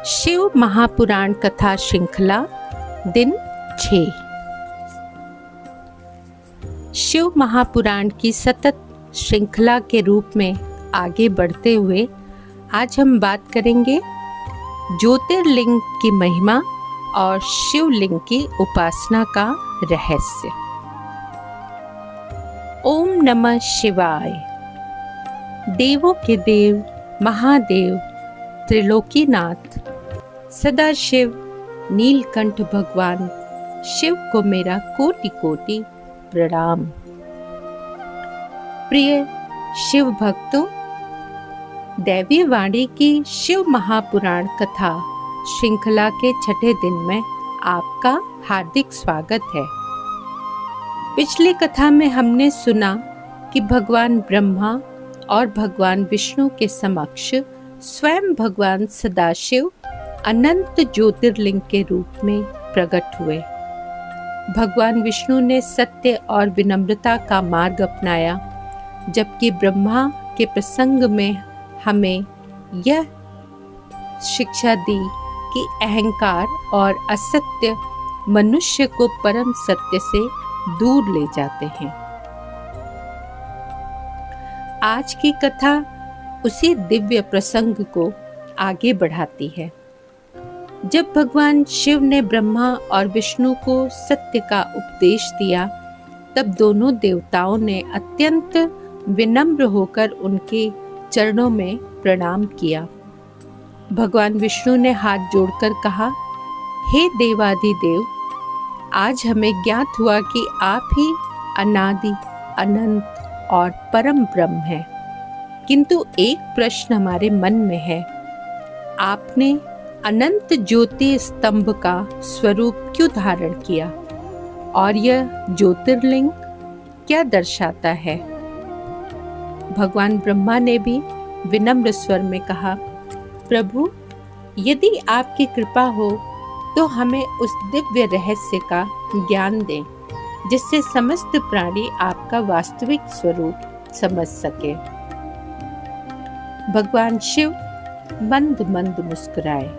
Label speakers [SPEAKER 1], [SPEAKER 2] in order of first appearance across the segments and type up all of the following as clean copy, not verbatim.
[SPEAKER 1] शिव महापुराण कथा श्रृंखला दिन 6। शिव महापुराण की सतत श्रृंखला के रूप में आगे बढ़ते हुए आज हम बात करेंगे ज्योतिर्लिंग की महिमा और शिवलिंग की उपासना का रहस्य। ओम नमः शिवाय। देवों के देव महादेव त्रिलोकीनाथ सदाशिव नीलकंठ भगवान शिव को मेरा कोटि कोटि प्रणाम। प्रिय शिव भक्तों, दैवी वाणी की शिव महापुराण कथा श्रृंखला के छठे दिन में आपका हार्दिक स्वागत है। पिछली कथा में हमने सुना कि भगवान ब्रह्मा और भगवान विष्णु के समक्ष स्वयं भगवान सदाशिव अनंत ज्योतिर्लिंग के रूप में प्रकट हुए। भगवान विष्णु ने सत्य और विनम्रता का मार्ग अपनाया, जबकि ब्रह्मा के प्रसंग में हमें यह शिक्षा दी कि अहंकार और असत्य मनुष्य को परम सत्य से दूर ले जाते हैं। आज की कथा उसी दिव्य प्रसंग को आगे बढ़ाती है। जब भगवान शिव ने ब्रह्मा और विष्णु को सत्य का उपदेश दिया, तब दोनों देवताओं ने अत्यंत विनम्र होकर उनके चरणों में प्रणाम किया। भगवान विष्णु ने हाथ जोड़कर कहा, हे देवाधिदेव, आज हमें ज्ञात हुआ कि आप ही अनादि अनंत और परम ब्रह्म हैं। किंतु एक प्रश्न हमारे मन में है। आपने अनंत ज्योति स्तंभ का स्वरूप क्यों धारण किया और यह ज्योतिर्लिंग क्या दर्शाता है? भगवान ब्रह्मा ने भी विनम्र स्वर में कहा, प्रभु, यदि आपकी कृपा हो तो हमें उस दिव्य रहस्य का ज्ञान दें, जिससे समस्त प्राणी आपका वास्तविक स्वरूप समझ सके। भगवान शिव मंद मंद मुस्कुराए।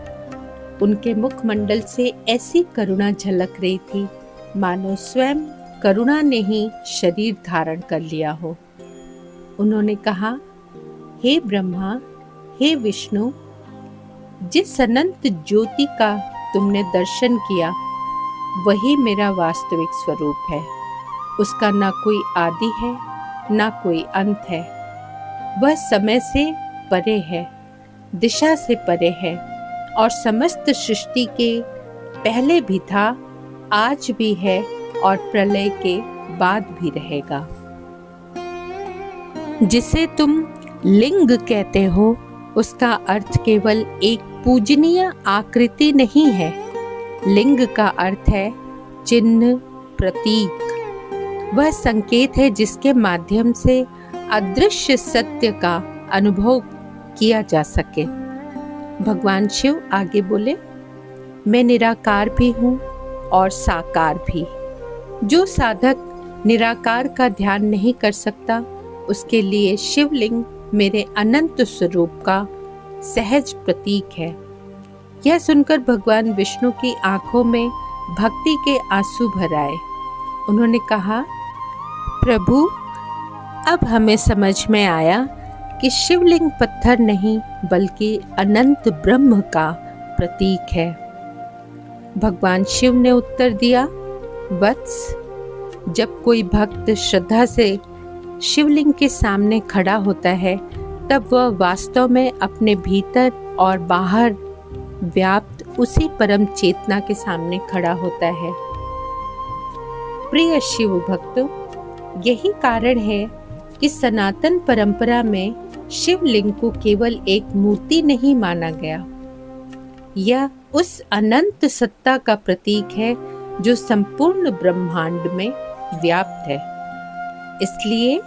[SPEAKER 1] उनके मुखमंडल से ऐसी करुणा झलक रही थी मानो स्वयं करुणा ने ही शरीर धारण कर लिया हो। उन्होंने कहा, हे ब्रह्मा, हे विष्णु, जिस अनंत ज्योति का तुमने दर्शन किया वही मेरा वास्तविक स्वरूप है। उसका ना कोई आदि है ना कोई अंत है। वह समय से परे है, दिशा से परे है और समस्त सृष्टि के पहले भी था, आज भी है और प्रलय के बाद भी रहेगा। जिसे तुम लिंग कहते हो, उसका अर्थ केवल एक पूजनीय आकृति नहीं है। लिंग का अर्थ है चिन्ह, प्रतीक। वह संकेत है जिसके माध्यम से अदृश्य सत्य का अनुभव किया जा सके। भगवान शिव आगे बोले, मैं निराकार भी हूँ और साकार भी। जो साधक निराकार का ध्यान नहीं कर सकता, उसके लिए शिवलिंग मेरे अनंत स्वरूप का सहज प्रतीक है। यह सुनकर भगवान विष्णु की आंखों में भक्ति के आंसू भर आए। उन्होंने कहा, प्रभु, अब हमें समझ में आया कि शिवलिंग पत्थर नहीं बल्कि अनंत ब्रह्म का प्रतीक है। भगवान शिव ने उत्तर दिया, वत्स, जब कोई भक्त श्रद्धा से शिवलिंग के सामने खड़ा होता है, तब वह वास्तव में अपने भीतर और बाहर व्याप्त उसी परम चेतना के सामने खड़ा होता है। प्रिय शिव भक्तों, यही कारण है कि सनातन परंपरा में शिवलिंग को केवल एक मूर्ति नहीं माना गया। यह उस अनंत सत्ता का प्रतीक है जो संपूर्ण ब्रह्मांड में व्याप्त है। इसलिए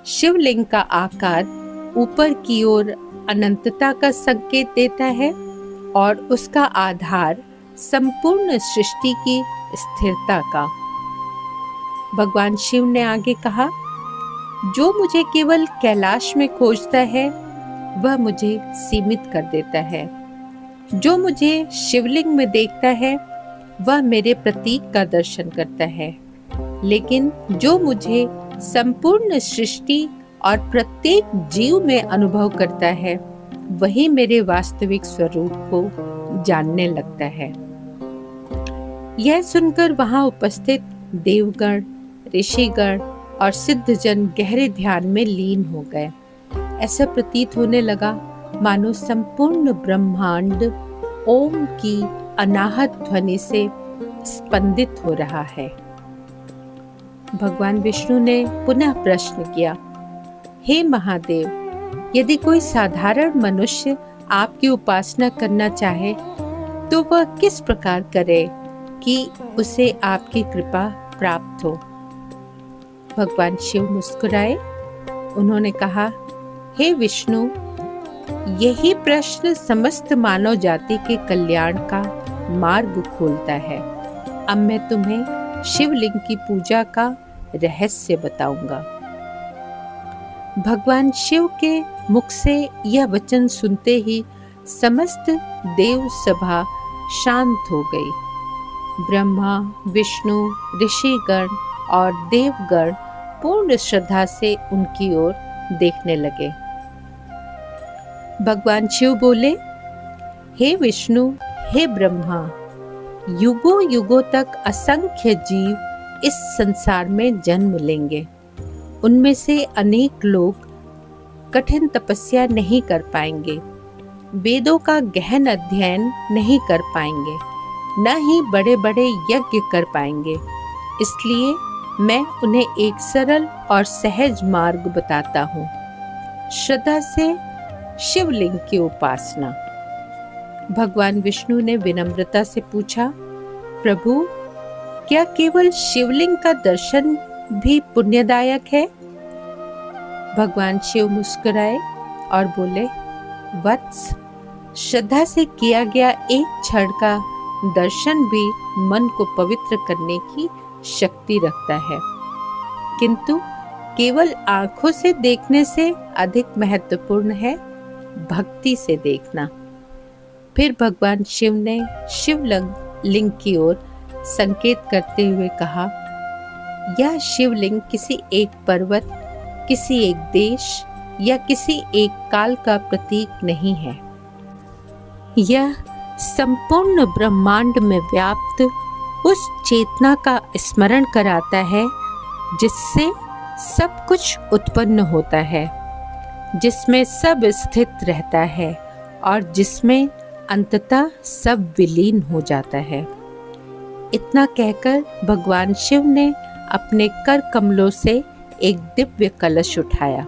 [SPEAKER 1] शिवलिंग का आकार ऊपर की ओर अनंतता का संकेत देता है और उसका आधार संपूर्ण सृष्टि की स्थिरता का। भगवान शिव ने आगे कहा, जो मुझे केवल कैलाश में खोजता है वह मुझे सीमित कर देता है, जो मुझे शिवलिंग में देखता है वह मेरे प्रतीक का दर्शन करता है, लेकिन जो मुझे संपूर्ण सृष्टि और प्रत्येक जीव में अनुभव करता है वही मेरे वास्तविक स्वरूप को जानने लगता है। यह सुनकर वहां उपस्थित देवगण, ऋषिगण और सिद्धजन गहरे ध्यान में लीन हो गए। ऐसा प्रतीत होने लगा मानो संपूर्ण ब्रह्मांड ओम की अनाहत ध्वनि से स्पंदित हो रहा है। भगवान विष्णु ने पुनः प्रश्न किया, हे महादेव, यदि कोई साधारण मनुष्य आपकी उपासना करना चाहे तो वह किस प्रकार करे कि उसे आपकी कृपा प्राप्त हो? भगवान शिव मुस्कुराए। उन्होंने कहा, हे विष्णु, यही प्रश्न समस्त मानव जाति के कल्याण का मार्ग खोलता है। अब मैं तुम्हें शिवलिंग की पूजा का रहस्य बताऊंगा। भगवान शिव के मुख से यह वचन सुनते ही समस्त देव सभा शांत हो गई। ब्रह्मा, विष्णु, ऋषिगण और देवगण पूर्ण श्रद्धा से उनकी ओर देखने लगे। भगवान शिव बोले, हे विष्णु, हे ब्रह्मा, युगों युगों तक असंख्य जीव इस संसार में जन्म लेंगे। उनमें से अनेक लोग कठिन तपस्या नहीं कर पाएंगे, वेदों का गहन अध्ययन नहीं कर पाएंगे, न ही बड़े बड़े यज्ञ कर पाएंगे। इसलिए मैं उन्हें एक सरल और सहज मार्ग बताता हूँ, श्रद्धा से शिवलिंग की उपासना। भगवान विष्णु ने विनम्रता से पूछा, प्रभु, क्या केवल शिवलिंग का दर्शन भी पुण्यदायक है? भगवान शिव मुस्कुराए और बोले, वत्स, श्रद्धा से किया गया एक क्षण का दर्शन भी मन को पवित्र करने की शक्ति रखता है, किंतु केवल आंखों से देखने से अधिक महत्वपूर्ण है भक्ति से देखना। फिर भगवान शिव ने शिवलिंग की ओर संकेत करते हुए कहा, यह शिवलिंग किसी एक पर्वत, किसी एक देश या किसी एक काल का प्रतीक नहीं है। यह संपूर्ण ब्रह्मांड में व्याप्त उस चेतना का स्मरण कराता है जिससे सब कुछ उत्पन्न होता है, जिसमें सब स्थित रहता है और जिसमें अंततः सब विलीन हो जाता है। इतना कहकर भगवान शिव ने अपने कर कमलों से एक दिव्य कलश उठाया।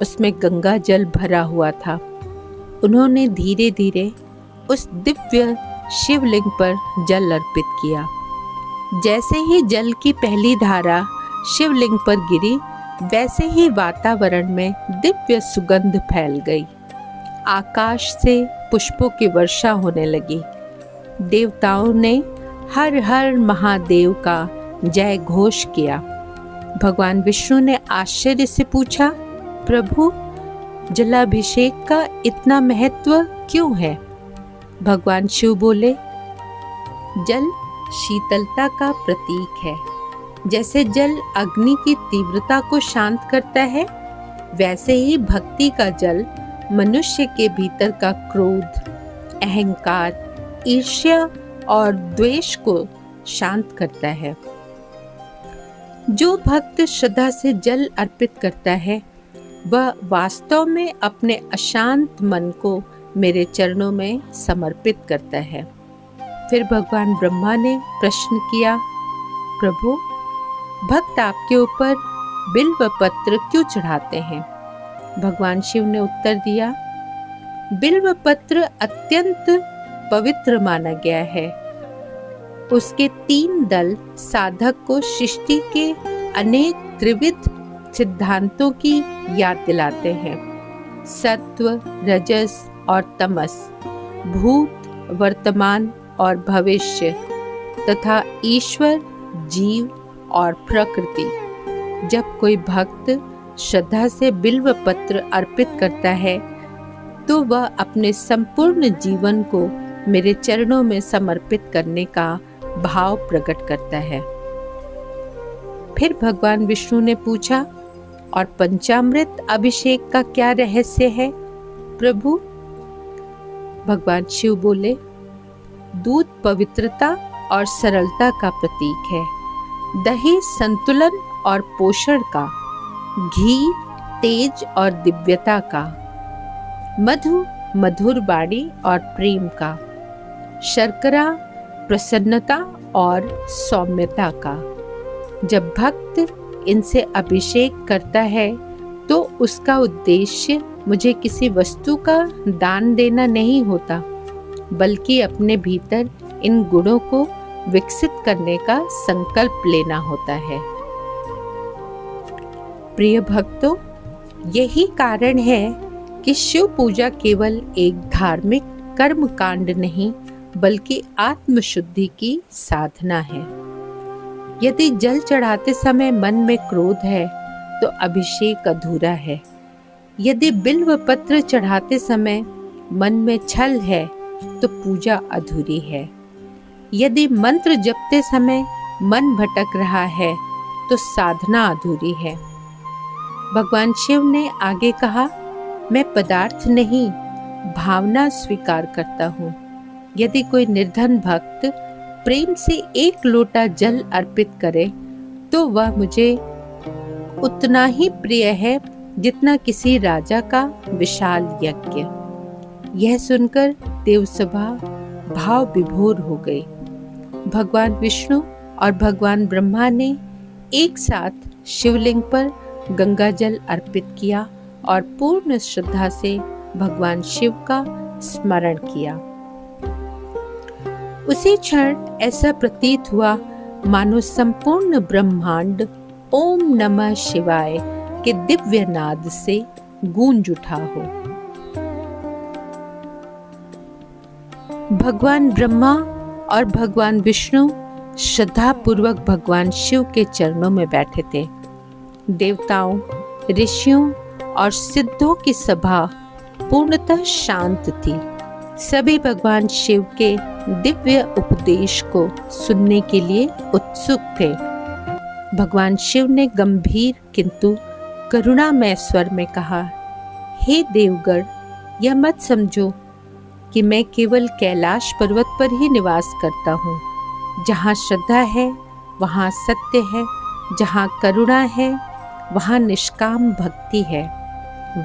[SPEAKER 1] उसमें गंगा जल भरा हुआ था। उन्होंने धीरे धीरे उस दिव्य शिवलिंग पर जल अर्पित किया। जैसे ही जल की पहली धारा शिवलिंग पर गिरी, वैसे ही वातावरण में दिव्य सुगंध फैल गई। आकाश से पुष्पों की वर्षा होने लगी। देवताओं ने हर हर महादेव का जय घोष किया। भगवान विष्णु ने आश्चर्य से पूछा, प्रभु, जलाभिषेक का इतना महत्व क्यों है? भगवान शिव बोले, जल शीतलता का प्रतीक है। जैसे जल अग्नि की तीव्रता को शांत करता है, वैसे ही भक्ति का जल मनुष्य के भीतर का क्रोध, अहंकार, ईर्ष्या और द्वेष को शांत करता है। जो भक्त श्रद्धा से जल अर्पित करता है, वह वास्तव में अपने अशांत मन को मेरे चरणों में समर्पित करता है। फिर भगवान ब्रह्मा ने प्रश्न किया, प्रभु, भक्त आपके ऊपर बिल्व पत्र क्यों चढ़ाते हैं? भगवान शिव ने उत्तर दिया, बिल्व पत्र अत्यंत पवित्र माना गया है। उसके 3 दल साधक को सृष्टि के अनेक त्रिविध सिद्धांतों की याद दिलाते हैं। सत्व, रजस और तमस, भूत, वर्तमान और भविष्य तथा ईश्वर, जीव और प्रकृति। जब कोई भक्त श्रद्धा से बिल्व पत्र अर्पित करता है, तो वह अपने संपूर्ण जीवन को मेरे चरणों में समर्पित करने का भाव प्रकट करता है। फिर भगवान विष्णु ने पूछा, और पंचामृत अभिषेक का क्या रहस्य है प्रभु? भगवान शिव बोले, दूध पवित्रता और सरलता का प्रतीक है, दही संतुलन और पोषण का, घी तेज और दिव्यता का, मधु मधुर वाणी और प्रेम का, शर्करा प्रसन्नता और सौम्यता का। जब भक्त इनसे अभिषेक करता है तो उसका उद्देश्य मुझे किसी वस्तु का दान देना नहीं होता, बल्कि अपने भीतर इन गुणों को विकसित करने का संकल्प लेना होता है। प्रिय भक्तों, यही कारण है कि शिव पूजा केवल एक धार्मिक कर्म कांड नहीं, बल्कि आत्मशुद्धि की साधना है। यदि जल चढ़ाते समय मन में क्रोध है तो अभिषेक अधूरा है। यदि बिल्व पत्र चढ़ाते समय मन में छल है तो पूजा अधूरी है। यदि मंत्र जपते समय मन भटक रहा है तो साधना अधूरी है। भगवान शिव ने आगे कहा, मैं पदार्थ नहीं, भावना स्वीकार करता हूँ। यदि कोई निर्धन भक्त प्रेम से एक लोटा जल अर्पित करे तो वह मुझे उतना ही प्रिय है जितना किसी राजा का विशाल यज्ञ। यह सुनकर देवसभा भाव विभोर हो गई। भगवान विष्णु और भगवान ब्रह्मा ने एक साथ शिवलिंग पर गंगा जल अर्पित किया और पूर्ण श्रद्धा से भगवान शिव का स्मरण किया। उसी क्षण ऐसा प्रतीत हुआ मानो संपूर्ण ब्रह्मांड ओम नमः शिवाय के दिव्य नाद से गूंज उठा हो। भगवान ब्रह्मा और भगवान विष्णु श्रद्धा पूर्वक भगवान शिव के चरणों में बैठे थे। देवताओं, ऋषियों और सिद्धों की सभा पूर्णतः शांत थी। सभी भगवान शिव के दिव्य उपदेश को सुनने के लिए उत्सुक थे। भगवान शिव ने गंभीर किंतु करुणामय स्वर में कहा, हे देवगण, यह मत समझो कि मैं केवल कैलाश पर्वत पर ही निवास करता हूँ। जहाँ श्रद्धा है वहाँ सत्य है, जहाँ करुणा है वहाँ निष्काम भक्ति है,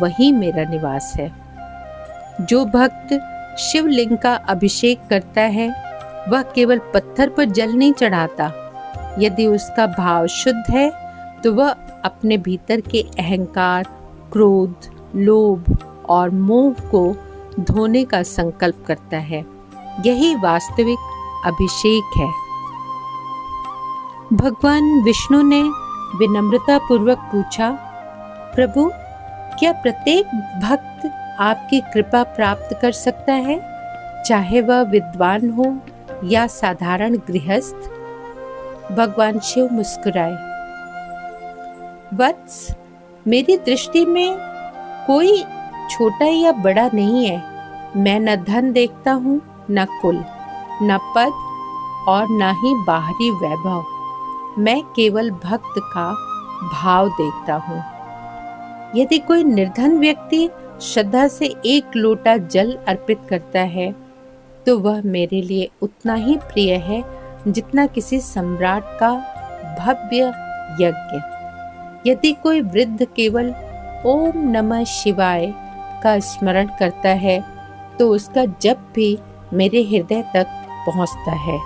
[SPEAKER 1] वही मेरा निवास है। जो भक्त शिवलिंग का अभिषेक करता है वह केवल पत्थर पर जल नहीं चढ़ाता। यदि उसका भाव शुद्ध है तो वह अपने भीतर के अहंकार, क्रोध, लोभ और मोह को धोने का संकल्प करता है। यही वास्तविक अभिषेक है। भगवान विष्णु ने विनम्रता पूर्वक पूछा, प्रभु, क्या प्रत्येक भक्त आपकी कृपा प्राप्त कर सकता है, चाहे वह विद्वान हो या साधारण गृहस्थ? भगवान शिव मुस्कुराए, वत्स, मेरी दृष्टि में कोई छोटा या बड़ा नहीं है। मैं न धन देखता हूँ, न कुल, न पद और न ही बाहरी वैभव। मैं केवल भक्त का भाव देखता हूँ। यदि कोई निर्धन व्यक्ति श्रद्धा से एक लोटा जल अर्पित करता है तो वह मेरे लिए उतना ही प्रिय है जितना किसी सम्राट का भव्य यज्ञ। यदि कोई वृद्ध केवल ओम नमः शिवाय का स्मरण करता है तो उसका जप भी मेरे हृदय तक पहुंचता है।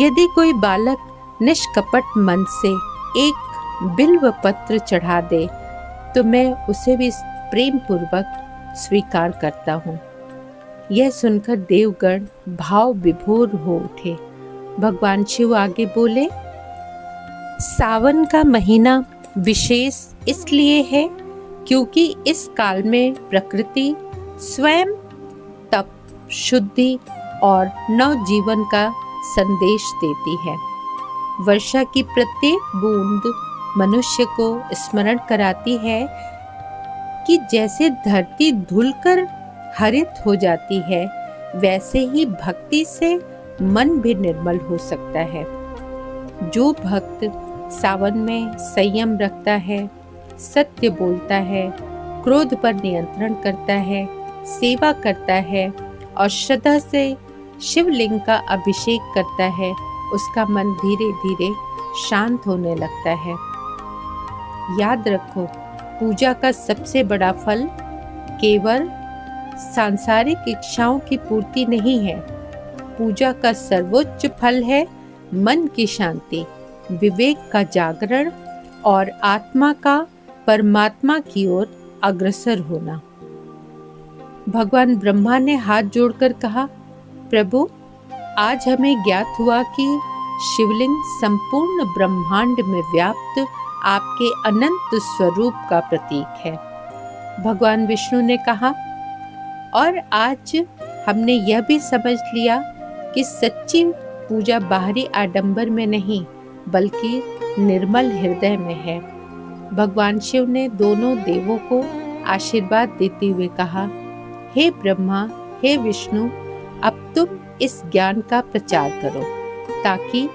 [SPEAKER 1] यदि कोई बालक निष्कपट मन से एक बिल्व पत्र चढ़ा दे तो मैं उसे भी प्रेम पूर्वक स्वीकार करता हूँ। यह सुनकर देवगण भाव विभोर हो उठे। भगवान शिव आगे बोले, सावन का महीना विशेष इसलिए है क्योंकि इस काल में प्रकृति स्वयं तप, शुद्धि और नवजीवन का संदेश देती है। वर्षा की प्रत्येक बूंद मनुष्य को स्मरण कराती है कि जैसे धरती धुलकर हरित हो जाती है, वैसे ही भक्ति से मन भी निर्मल हो सकता है। जो भक्त सावन में संयम रखता है, सत्य बोलता है, क्रोध पर नियंत्रण करता है, सेवा करता है और श्रद्धा से शिवलिंग का अभिषेक करता है, उसका मन धीरे धीरे शांत होने लगता है। याद रखो, पूजा का सबसे बड़ा फल केवल सांसारिक इच्छाओं की पूर्ति नहीं है। पूजा का सर्वोच्च फल है मन की शांति, विवेक का जागरण और आत्मा का परमात्मा की ओर अग्रसर होना। भगवान ब्रह्मा ने हाथ जोड़कर कहा, प्रभु, आज हमें ज्ञात हुआ कि शिवलिंग संपूर्ण ब्रह्मांड में व्याप्त आपके अनंत स्वरूप का प्रतीक है। भगवान विष्णु ने कहा, और आज हमने यह भी समझ लिया कि सच्ची पूजा बाहरी आडंबर में नहीं बल्कि निर्मल हृदय में है। भगवान शिव ने दोनों देवों को आशीर्वाद देते हुए कहा, हे ब्रह्मा, हे विष्णु, अब तुम इस ज्ञान का प्रचार करो ताकि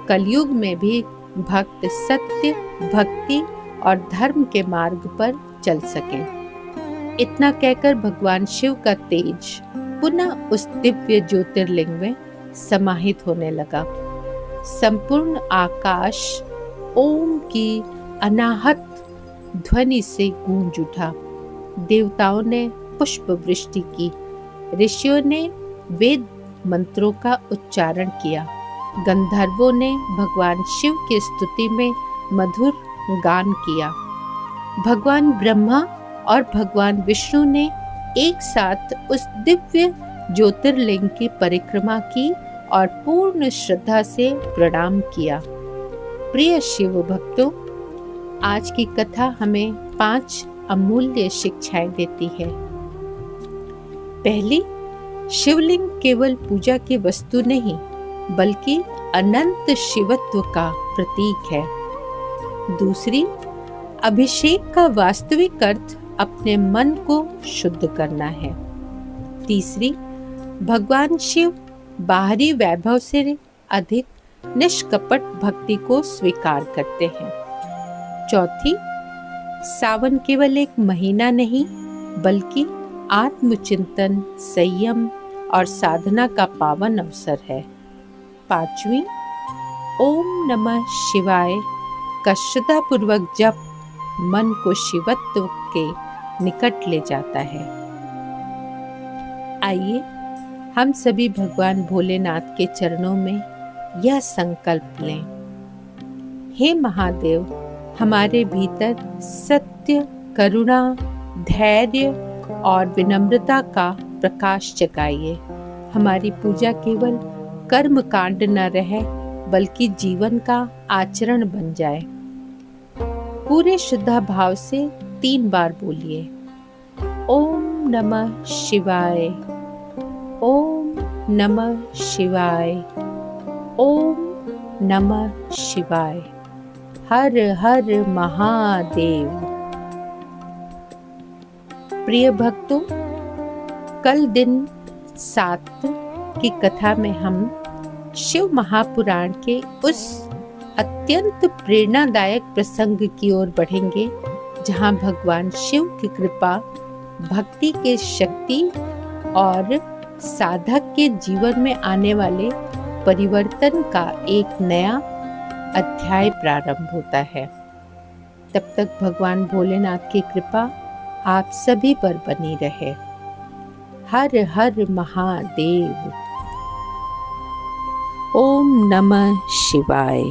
[SPEAKER 1] कलयुग में भी भक्त सत्य, भक्ति और धर्म के मार्ग पर चल सकें। इतना कहकर भगवान शिव का तेज पुनः उस दिव्य ज्योतिर्लिंग में समाहित होने लगा। संपूर्ण आकाश ओम की अनाहत ध्वनि से गूंज उठा। देवताओं ने पुष्प वृष्टि की, ऋषियों ने वेद मंत्रों का उच्चारण किया, गंधर्वों ने भगवान शिव की स्तुति में मधुर गान किया। भगवान ब्रह्मा और भगवान विष्णु ने एक साथ उस दिव्य ज्योतिर्लिंग की परिक्रमा की और पूर्ण श्रद्धा से प्रणाम किया। प्रिय शिव भक्तों, आज की कथा हमें 5 अमूल्य शिक्षाएं देती है। पहली, शिवलिंग केवल पूजा की वस्तु नहीं बल्कि अनंत शिवत्व का प्रतीक है। दूसरी, अभिषेक का वास्तविक अर्थ अपने मन को शुद्ध करना है। तीसरी, भगवान शिव बाहरी वैभव से अधिक निष्कपट भक्ति को स्वीकार करते हैं। चौथी, सावन केवल एक महीना नहीं बल्कि आत्मचिंतन, संयम और साधना का पावन अवसर है। पांचवी, ओम नमः शिवाय का श्रद्धापूर्वक जप मन को शिवत्व के निकट ले जाता है। आइए हम सभी भगवान भोलेनाथ के चरणों में यह संकल्प लें, हे महादेव, हमारे भीतर सत्य, करुणा, धैर्य और विनम्रता का प्रकाश जगाइए। हमारी पूजा केवल कर्म कांड न रहे बल्कि जीवन का आचरण बन जाए। पूरे श्रद्धा भाव से 3 बार बोलिए, ओम नमः शिवाय, ओम नमः शिवाय, ओम नमः शिवाय। हर हर महादेव। प्रिय भक्तों, कल दिन 7 की कथा में हम शिव महापुराण के उस अत्यंत प्रेरणादायक प्रसंग की ओर बढ़ेंगे जहां भगवान शिव की कृपा, भक्ति के शक्ति और साधक के जीवन में आने वाले परिवर्तन का एक नया अध्याय प्रारंभ होता है। तब तक भगवान भोलेनाथ की कृपा आप सभी पर बनी रहे। हर हर महादेव। ओम नमः शिवाय।